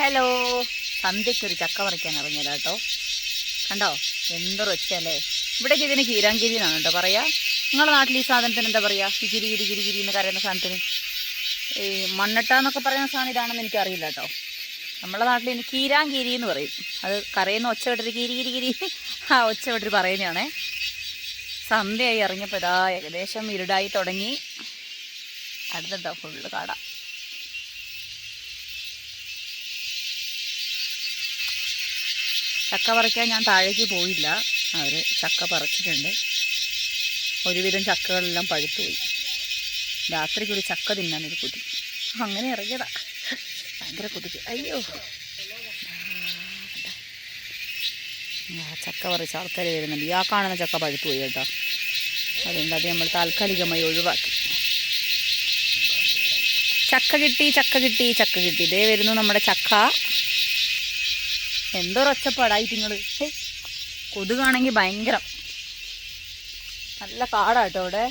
Hello, സന്ധ്യയ്ക്കൊരു ചക്ക പറിക്കാൻ ഇറങ്ങിയതാ കേട്ടോ. കണ്ടോ എന്തൊരു ഒച്ചയല്ലേ. ഇവിടേക്ക് ഇതിന് കീരാങ്കിരി എന്നാണ് കേട്ടോ പറയാ. നിങ്ങളുടെ നാട്ടിൽ ഈ സാധനത്തിന് എന്താ പറയാ? ഈ കിരി കിരി കിരി കിരി എന്ന് കരയുന്ന സാധനത്തിന് ഈ മണ്ണട്ട എന്നൊക്കെ പറയുന്ന സാധനം ഇതാണെന്ന് എനിക്കറിയില്ല കേട്ടോ. നമ്മുടെ നാട്ടിൽ ഇനി കീരാങ്കിരി എന്ന് പറയും. അത് കരയുന്ന ഒച്ച കേട്ടിട്ട് കിരി കിരി കിരി ആ ഒച്ച കേട്ടിട്ട് പറയുന്നതാണേ. സന്ധ്യയായി ഇറങ്ങിയപ്പോൾ ഇതാ ഏകദേശം ഇരുടായി തുടങ്ങി. അടുത്തട്ടോ ഫുള്ള് കാട. ചക്ക പറിക്കാൻ ഞാൻ താഴേക്ക് പോയില്ല. അവർ ചക്ക പറിച്ചിട്ടുണ്ട്. ഒരുവിധം ചക്കകളെല്ലാം പഴുത്തുപോയി. രാത്രിക്കൊരു ചക്ക തിന്നാനൊരു കൊതി. അങ്ങനെ ഇറങ്ങിയതാ. ഭയങ്കര കൊതിക്ക്. അയ്യോ, ചക്ക പറിച്ച ആൾക്കാർ വരുന്നുണ്ട്. ആ കാണുന്ന ചക്ക പഴുത്തുപോയി കേട്ടോ. അതുകൊണ്ട് അത് നമ്മൾ താൽക്കാലികമായി ഒഴിവാക്കി. ചക്ക കിട്ടി, ചക്ക കിട്ടി, ചക്ക കിട്ടി. ഇതേ വരുന്നു നമ്മുടെ ചക്ക. എന്തോരൊച്ചപ്പാടായിട്ട് നിങ്ങൾ. കൊതുകാണെങ്കിൽ ഭയങ്കരം. നല്ല കാടാട്ടോ ഇവിടെ.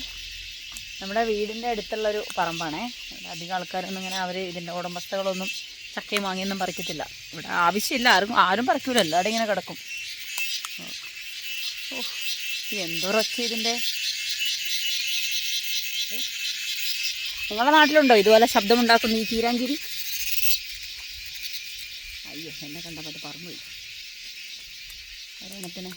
നമ്മുടെ വീടിൻ്റെ അടുത്തുള്ളൊരു പറമ്പാണേ. ഇവിടെ അധികം ആൾക്കാരൊന്നും ഇങ്ങനെ ഇതിൻ്റെ ഉടമസ്ഥകളൊന്നും ചക്കയും മാങ്ങിയൊന്നും പറിക്കത്തില്ല. ഇവിടെ ആവശ്യമില്ല, ആരും പറിക്കൂലല്ലോ. അവിടെ ഇങ്ങനെ കിടക്കും. ഓ, എന്തോരൊച്ച ഇതിൻ്റെ. നിങ്ങളുടെ നാട്ടിലുണ്ടോ ഇതുപോലെ ശബ്ദമുണ്ടാക്കുന്ന ഈ കീരാങ്കിരി? അയ്യോ, എന്നെ കണ്ടപ്പോൾ അത് പറന്നുപോയി. ഒരെണ്ണത്തിന്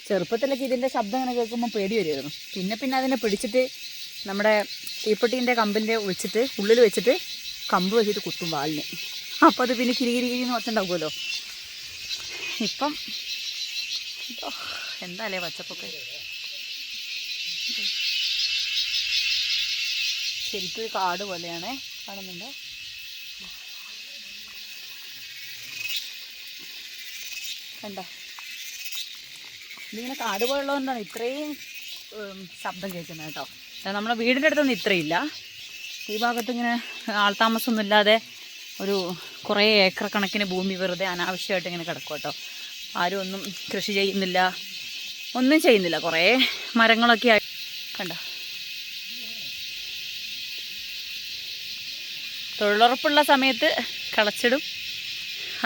ചെറുപ്പത്തിലൊക്കെ ഇതിൻ്റെ ശബ്ദം ഇങ്ങനെ കേൾക്കുമ്പോൾ പേടി വരുമായിരുന്നു. പിന്നെ അതിനെ പിടിച്ചിട്ട് നമ്മുടെ തീപ്പെട്ടീൻ്റെ കമ്പിൻ്റെ ഉള്ളിൽ വെച്ചിട്ട് കമ്പ് വെച്ചിട്ട് കുത്തും വാലിന്. അപ്പോൾ അത് പിന്നെ കിരികിരിന്ന് വച്ചുണ്ടാവുമല്ലോ. ഇപ്പം എന്താല്ലേ പച്ചപ്പൊക്കെ. ശരിക്കും കാട് പോലെയാണ് കാണുന്നുണ്ട്. കണ്ടോ, ഇതിങ്ങനെ കാട് പോലുള്ളതുകൊണ്ടാണ് ഇത്രയും ശബ്ദം കേൾക്കുന്നത് കേട്ടോ. നമ്മുടെ വീടിൻ്റെ അടുത്തൊന്നും ഇത്രയില്ല. ഈ ഭാഗത്ത് ഇങ്ങനെ ആൾതാമസമൊന്നും ഇല്ലാതെ ഒരു കുറേ ഏക്കർ കണക്കിന് ഭൂമി വെറുതെ അനാവശ്യമായിട്ട് ഇങ്ങനെ കിടക്കും കേട്ടോ. ആരും ഒന്നും കൃഷി ചെയ്യുന്നില്ല, ഒന്നും ചെയ്യുന്നില്ല. കുറേ മരങ്ങളൊക്കെ ആയി. കണ്ടോ, തൊഴിലുറപ്പുള്ള സമയത്ത് കളച്ചിടും,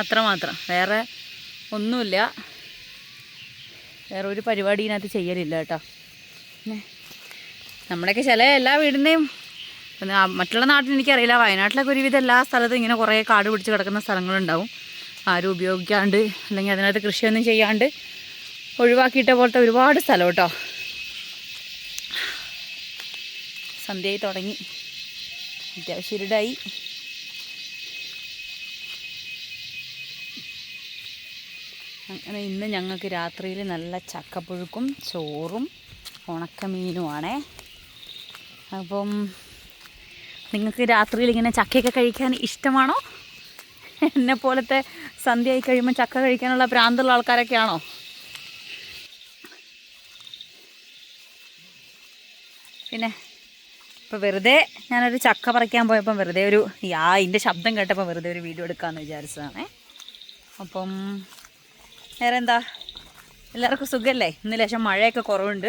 അത്രമാത്രം. വേറെ ഒന്നുമില്ല. വേറെ ഒരു പരിപാടി ഇതിനകത്ത് ചെയ്യലില്ല കേട്ടോ. പിന്നെ നമ്മുടെയൊക്കെ ചില എല്ലാ വീടിൻ്റെയും, മറ്റുള്ള നാട്ടിൽ എനിക്കറിയില്ല, വയനാട്ടിലൊക്കെ ഒരുവിധം എല്ലാ സ്ഥലത്തും ഇങ്ങനെ കുറേ കാട് പിടിച്ച് കിടക്കുന്ന സ്ഥലങ്ങളുണ്ടാവും. ആരും ഉപയോഗിക്കാണ്ട് അല്ലെങ്കിൽ അതിനകത്ത് കൃഷിയൊന്നും ചെയ്യാണ്ട് ഒഴിവാക്കിയിട്ട പോലത്തെ ഒരുപാട് സ്ഥലം കേട്ടോ. സന്ധ്യയായി തുടങ്ങി, അത്യാവശ്യം ഇരുടായി. അങ്ങനെ ഇന്ന് ഞങ്ങൾക്ക് രാത്രിയിൽ നല്ല ചക്കപ്പുഴുക്കും ചോറും ഉണക്കമീനുമാണേ. അപ്പം നിങ്ങൾക്ക് രാത്രിയിൽ ഇങ്ങനെ ചക്കയൊക്കെ കഴിക്കാൻ ഇഷ്ടമാണോ? എന്നെപ്പോലത്തെ സന്ധ്യയായി കഴിയുമ്പോൾ ചക്ക കഴിക്കാനുള്ള ഭ്രാന്തുള്ള ആൾക്കാരൊക്കെ ആണോ? പിന്നെ ഇപ്പോൾ വെറുതെ ഞാനൊരു ചക്ക പറിക്കാൻ പോയപ്പം വെറുതെ ഇതിൻ്റെ ശബ്ദം കേട്ടപ്പോൾ വെറുതെ ഒരു വീഡിയോ എടുക്കാമെന്ന് വിചാരിച്ചതാണേ. അപ്പം വേറെ എന്താ, എല്ലാവർക്കും സുഖമല്ലേ? ഇന്ന് ലേശം മഴയൊക്കെ കുറവുണ്ട്,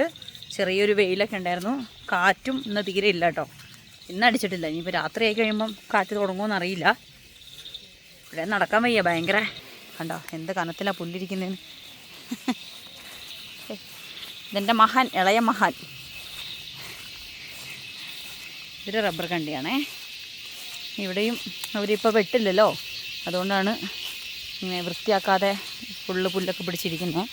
ചെറിയൊരു വെയിലൊക്കെ ഉണ്ടായിരുന്നു. കാറ്റും ഇന്ന് തീരെ ഇല്ല കേട്ടോ. ഇന്ന് അടിച്ചിട്ടില്ല. ഇനിയിപ്പോൾ രാത്രി ആയി കഴിയുമ്പം കാറ്റ് തുടങ്ങുമെന്ന് അറിയില്ല. ഇവിടെ നടക്കാൻ വയ്യ, ഭയങ്കര. കണ്ടോ എന്ത് കനത്തിലാണ് പുല്ലിരിക്കുന്നതിന്. ഇതെൻ്റെ മഹാൻ, ഇളയ മഹാൻ. ഇതൊരു റബ്ബർ കണ്ടിയാണേ. ഇവിടെയും അവരിപ്പോൾ വെട്ടില്ലല്ലോ, അതുകൊണ്ടാണ് ഇങ്ങനെ വൃത്തിയാക്കാതെ പുല്ലൊക്കെ പിടിച്ചിരിക്കുന്നത്.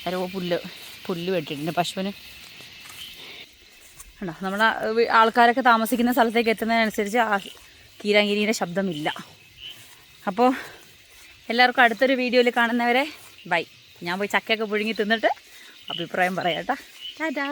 ആരോ പുല്ല് വെട്ടിയിട്ടുണ്ട് പശുവിന്. കണ്ടോ, നമ്മളെ ആൾക്കാരൊക്കെ താമസിക്കുന്ന സ്ഥലത്തേക്ക് എത്തുന്നതിനനുസരിച്ച് ആ കീരാങ്കിരീൻ്റെ ശബ്ദമില്ല. അപ്പോൾ എല്ലാവർക്കും അടുത്തൊരു വീഡിയോയിൽ കാണുന്നവരെ ബൈ. ഞാൻ പോയി ചക്കയൊക്കെ പുഴുങ്ങി തിന്നിട്ട് അഭിപ്രായം പറയാം കേട്ടോ. ടാറ്റാ.